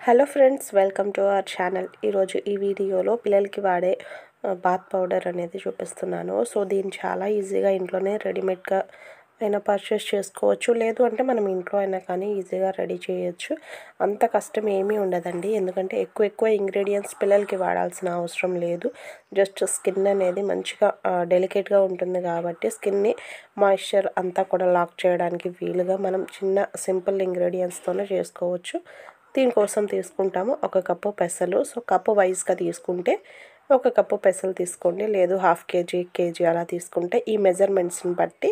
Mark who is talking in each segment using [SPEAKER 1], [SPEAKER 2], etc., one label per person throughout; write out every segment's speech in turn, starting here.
[SPEAKER 1] Hello friends, welcome to our channel. ఈరోజు ఈ వీడియోలో పిల్లలకి వాడే బాత్ పౌడర్ అనేది చూపిస్తున్నాను. సో దీన్ని చాలా ఈజీగా ఇంట్లోనే రెడీమేడ్గా అయినా పర్చేస్ చేసుకోవచ్చు, లేదు అంటే మనం ఇంట్లో అయినా కానీ ఈజీగా రెడీ చేయొచ్చు. అంత కష్టం ఏమీ ఉండదండి, ఎందుకంటే ఎక్కువ ఇంగ్రీడియంట్స్ పిల్లలకి వాడాల్సిన అవసరం లేదు. జస్ట్ స్కిన్ అనేది మంచిగా డెలికేట్గా ఉంటుంది కాబట్టి స్కిన్ని మాయిశ్చర్ అంతా కూడా లాక్ చేయడానికి వీలుగా మనం చిన్న సింపుల్ ఇంగ్రీడియంట్స్తోనే చేసుకోవచ్చు. దీనికోసం తీసుకుంటాము ఒక కప్పు పెసలు. సో కప్పు వైజ్గా తీసుకుంటే ఒక కప్పు పెసలు తీసుకోండి, లేదు హాఫ్ కేజీ కేజీ అలా తీసుకుంటే ఈ మెజర్మెంట్స్ని బట్టి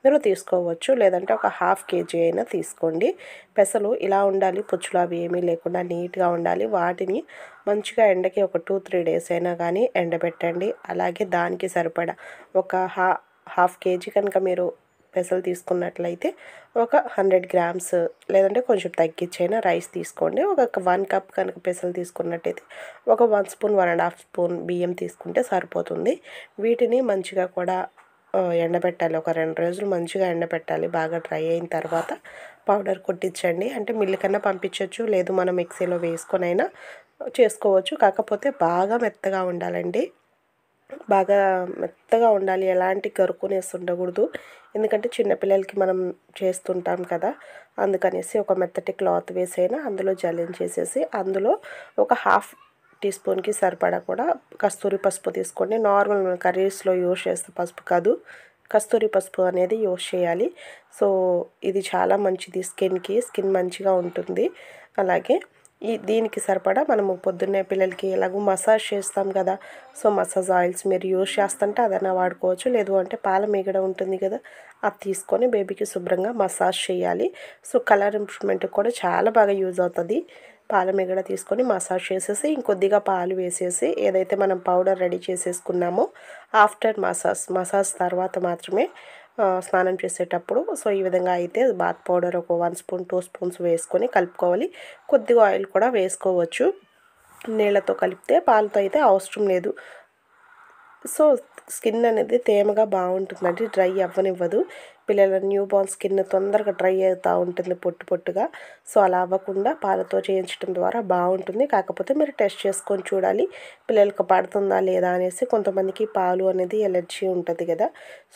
[SPEAKER 1] మీరు తీసుకోవచ్చు, లేదంటే ఒక హాఫ్ కేజీ అయినా తీసుకోండి. పెసలు ఇలా ఉండాలి, పుచ్చులు అవి ఏమీ లేకుండా నీట్గా ఉండాలి. వాటిని మంచిగా ఎండకి ఒక 2-3 డేస్ అయినా కానీ ఎండబెట్టండి. అలాగే దానికి సరిపడా ఒక హాఫ్ కేజీ కనుక మీరు పెసలు తీసుకున్నట్లయితే ఒక 100 గ్రామ్స్ లేదంటే కొంచెం తగ్గించైనా రైస్ తీసుకోండి. ఒక 1 కప్ కనుక పెసలు తీసుకున్నట్టయితే ఒక 1 స్పూన్ 1.5 స్పూన్ బియ్యం తీసుకుంటే సరిపోతుంది. వీటిని మంచిగా కూడా ఎండబెట్టాలి. ఒక 2 రోజులు మంచిగా ఎండబెట్టాలి. బాగా డ్రై అయిన తర్వాత పౌడర్ కొట్టించండి. అంటే మిల్లు కన్నా పంపించవచ్చు, లేదు మనం మిక్సీలో వేసుకొని అయినా చేసుకోవచ్చు. కాకపోతే బాగా మెత్తగా ఉండాలండి, బాగా మెత్తగా ఉండాలి. ఎలాంటి గరుకునేసి ఉండకూడదు, ఎందుకంటే చిన్నపిల్లలకి మనం చేస్తుంటాం కదా. అందుకనేసి ఒక మెత్తటి క్లాత్ వేసైనా అందులో జల్లించేసేసి అందులో ఒక హాఫ్ టీ స్పూన్కి సరిపడా కూడా కస్తూరి పసుపు తీసుకోండి. నార్మల్ కర్రీస్లో యూజ్ చేస్తే పసుపు కాదు, కస్తూరి పసుపు అనేది యూజ్ చేయాలి. సో ఇది చాలా మంచిది స్కిన్కి, స్కిన్ మంచిగా ఉంటుంది. అలాగే దీనికి సరిపడా మనము పొద్దున్నే పిల్లలకి ఎలాగో మసాజ్ చేస్తాం కదా. సో మసాజ్ ఆయిల్స్ మీరు యూజ్ చేస్తుంటే అదైనా వాడుకోవచ్చు, లేదు అంటే పాల మీగడ ఉంటుంది కదా, అది తీసుకొని బేబీకి శుభ్రంగా మసాజ్ చేయాలి. సో కలర్ ఇంప్రూవ్మెంట్కి కూడా చాలా బాగా యూజ్ అవుతుంది. పాల మీగడ తీసుకొని మసాజ్ చేసేసి ఇంకొద్దిగా పాలు వేసేసి ఏదైతే మనం పౌడర్ రెడీ చేసేసుకున్నామో ఆఫ్టర్ మసాజ్ తర్వాత మాత్రమే స్నానం చేసేటప్పుడు సో ఈ విధంగా అయితే బాత్ పౌడర్ ఒక 1 స్పూన్ 2 స్పూన్స్ వేసుకొని కలుపుకోవాలి. కొద్దిగా ఆయిల్ కూడా వేసుకోవచ్చు, నీళ్ళతో కలిపితే, పాలతో అయితే అవసరం లేదు. సో స్కిన్ అనేది తేమగా బాగుంటుందండి, డ్రై అవ్వనివ్వదు. పిల్లల న్యూ బోర్న్ స్కిన్ తొందరగా డ్రై అవుతూ ఉంటుంది పొట్టుగా. సో అలా అవ్వకుండా పాలతో చేయించడం ద్వారా బాగుంటుంది. కాకపోతే మీరు టెస్ట్ చేసుకొని చూడాలి పిల్లలకు పడుతుందా లేదా అనేసి. కొంతమందికి పాలు అనేది ఎలర్జీ ఉంటుంది కదా.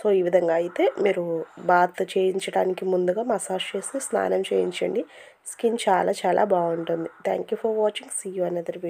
[SPEAKER 1] సో ఈ విధంగా అయితే మీరు బాత్ చేయించడానికి ముందుగా మసాజ్ చేసి స్నానం చేయించండి. స్కిన్ చాలా బాగుంటుంది. Thank you for watching. See you another video.